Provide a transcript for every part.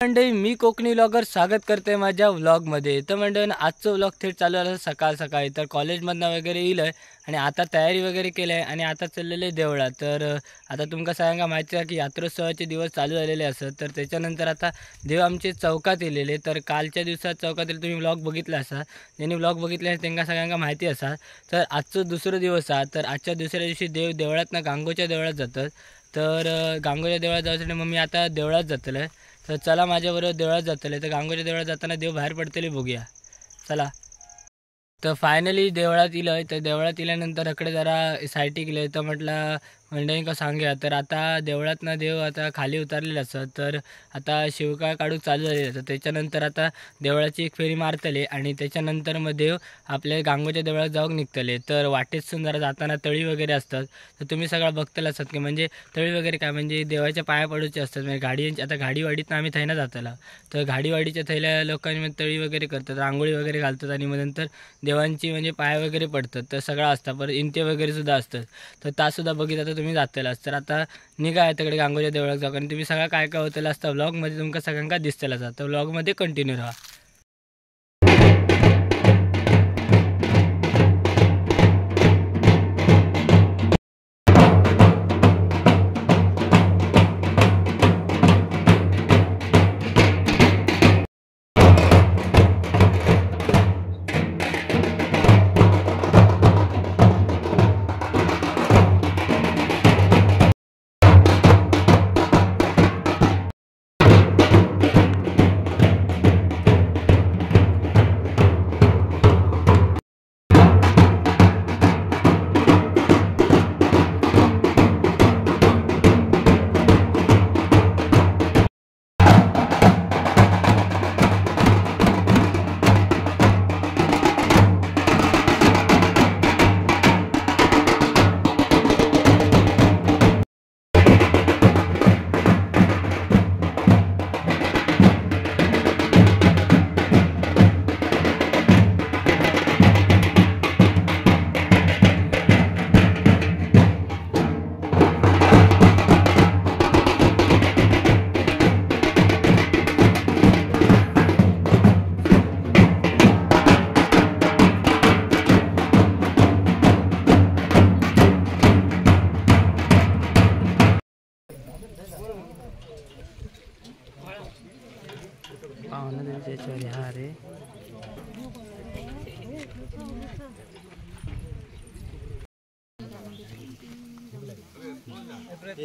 मंडळी मी कोकणी व्लॉगर स्वागत करते माझ्या व्लॉगमध्ये. तर मंडळी आजचं व्लॉग थेट चालू झालं सकाळी तर कॉलेजमधनं वगैरे येईल आणि आता तयारी वगैरे केली आहे आणि आता चाललेले देवळात. तर आता तुमका सगळ्यांना माहिती आहे की यात्रोत्सवाचे दिवस चालू झालेले असतात. तर त्याच्यानंतर आता देव आमचे चौकात येलेले. तर कालच्या दिवसात चौकात तुम्ही व्लॉग बघितला असा, ज्यांनी व्लॉग बघितले त्यांना सगळ्यांना माहिती असा. तर आजचं दुसरं दिवस आहे. तर आजच्या दुसऱ्या दिवशी देव देवळातनं गांगोच्या देवळात जातात. तर गांगोच्या देवळात जायसाठी मग मी आता देवळात जातलं आहे. तर चला माझ्याबरोबर देवळात जातले. तर गांगोच्या देवळात जाताना देव बाहेर पडतले बघूया, चला. तर फायनली देवळात इलं. तर देवळात इल्यानंतर इकडे जरा साईटी गेले. तर म्हटलं मंडळींका सांगूया. तर आता देवळातनं देव आता खाली उतरलेले असतात. तर आता शिवकाळ काढू चालू झालेले असतात. त्याच्यानंतर आता देवळाची एक फेरी मारतले आणि त्याच्यानंतर मग देव आपल्या गांगोच्या देवळात जाऊन निघतले. तर वाटेतून जरा जाताना तळी वगैरे असतात. तर तुम्ही सगळं बघतलं असतात की म्हणजे तळी वगैरे काय म्हणजे देवाच्या पाया पडूचे असतात. म्हणजे गाडीची आता गाडीवाडीतनं आम्ही थैना जाताला. तर गाडीवाडीच्या थैल्या लोकांनी मग तळी वगैरे करतात, रांगोळी वगैरे घालतात आणि मग नंतर देवांची म्हणजे पाय वगैरे पडतात. तर सगळं असतं. परत इंटे वगैरे सुद्धा असतात. तर तासुद्धा बघितलं तर तुम्ही जातलाच. तर आता निघा आहे तिकडे गांगोच्या देवळात जाऊ. आणि तुम्ही सगळं काय काय होतं असतं व्लॉगमध्ये तुमका सगळ्यांना दिसतेला असतं. तर व्लॉगमध्ये कंटिन्यू राहा.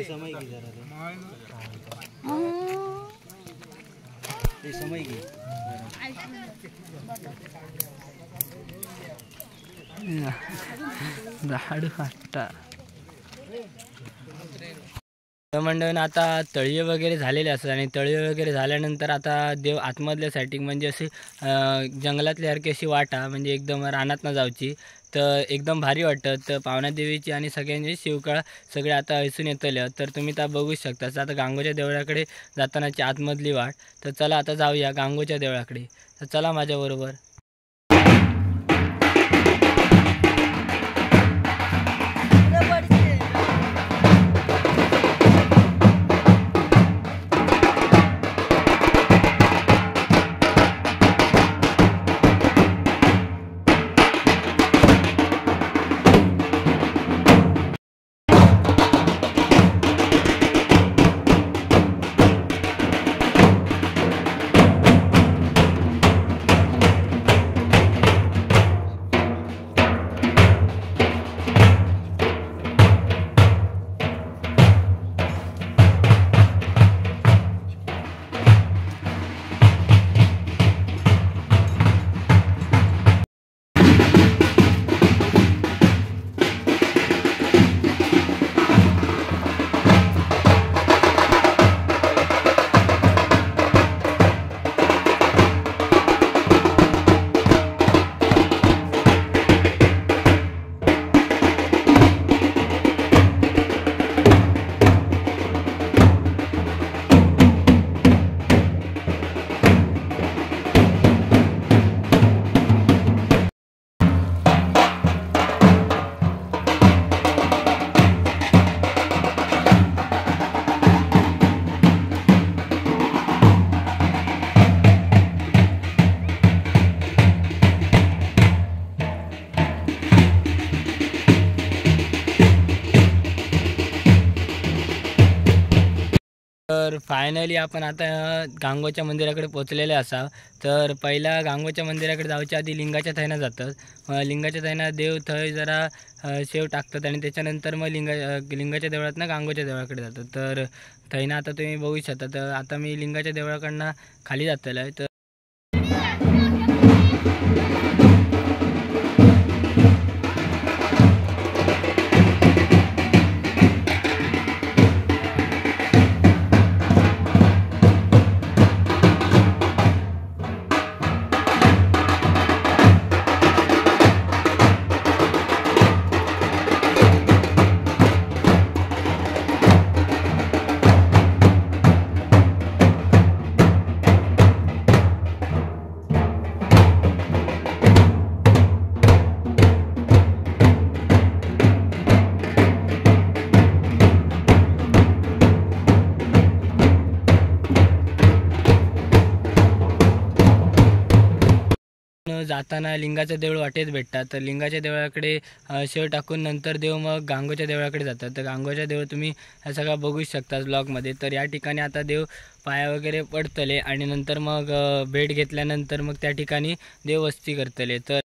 समय की जरा समय की झाडू आता मंडळीनं आता तळीये वगैरे झालेले असतात. आणि तळीये वगैरे झाल्यानंतर आता देव आतमधल्या साईटिंग म्हणजे अशी जंगलातल्यासारखी अशी वाटा म्हणजे एकदम रानातनं जाऊची. तर एकदम भारी वाटतं. तर पावनादेवीची आणि सगळ्यांची शिवकाळ सगळे आता ऐसून येतले. तर तुम्ही त्या बघू शकता. आता गांगोच्या देवळाकडे जातानाची आतमधली वाट. तर चला आता जाऊया गांगोच्या देवळाकडे. तर चला माझ्याबरोबर. तर फायनली आपण आता गांगोच्या मंदिराकडे पोचलेले असा। तर पहिला गांगोच्या मंदिराकडे जाऊच्या आधी लिंगाच्या थैना जातात। लिंगाच्या थैना देव थंय जरा शेव टाकतात आणि त्याच्यानंतर मग लिंगाच्या देवळातनं गांगोच्या देवळाकडे जातात। तर थैना आता तुम्ही बघू शकता। तर आता मी लिंगाच्या देवळाकडनं खाली जातलो आहे। तर जाताना लिंगाचं देऊळ वाटेत भेटतात। तर लिंगाच्या देवळाकडे शेव टाकून नंतर देव मग गांगोच्या देवळाकडे जातात। तर गांगोच्या देवळ तुम्ही हा सगळा बघू शकता ब्लॉगमध्ये। तर या ठिकाणी आता देव पाया वगैरे पडतले आणि नंतर मग भेट घेतल्यानंतर मग त्या ठिकाणी देव वस्ती करतले। तर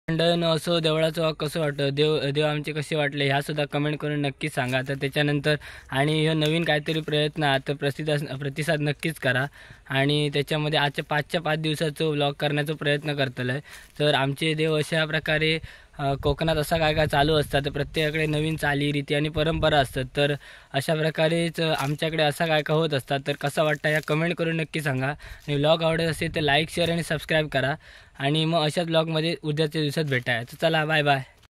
मंडळानं असं देवळाचं वाग कसं वाटतं, देव आमचे कसे वाटले ह्यासुद्धा कमेंट करून नक्कीच सांगा। तर त्याच्यानंतर आणि हे नवीन काहीतरी प्रयत्न आहे तर प्रतिसाद नक्कीच करा। आणि त्याच्यामध्ये आजच्या 5च्या 5 दिवसाचं व्लॉग करण्याचा प्रयत्न करतलो आहे। तर आमचे देव अशा प्रकारे कोकणात असा काय काय चालू असतात। तर प्रत्येकाकडे नवीन चाली रीती आणि परंपरा असतात। तर अशा प्रकारेच आमच्याकडे असा काय काय होत असतात। तर कसा वाटतं या कमेंट करून नक्की सांगा। आणि व्लॉग आवडत असेल तर लाईक शेअर आणि सबस्क्राईब करा। आणि मग अशाच ब्लॉगमध्ये उद्याच्या दिवसात भेटाय। तर चला बाय बाय।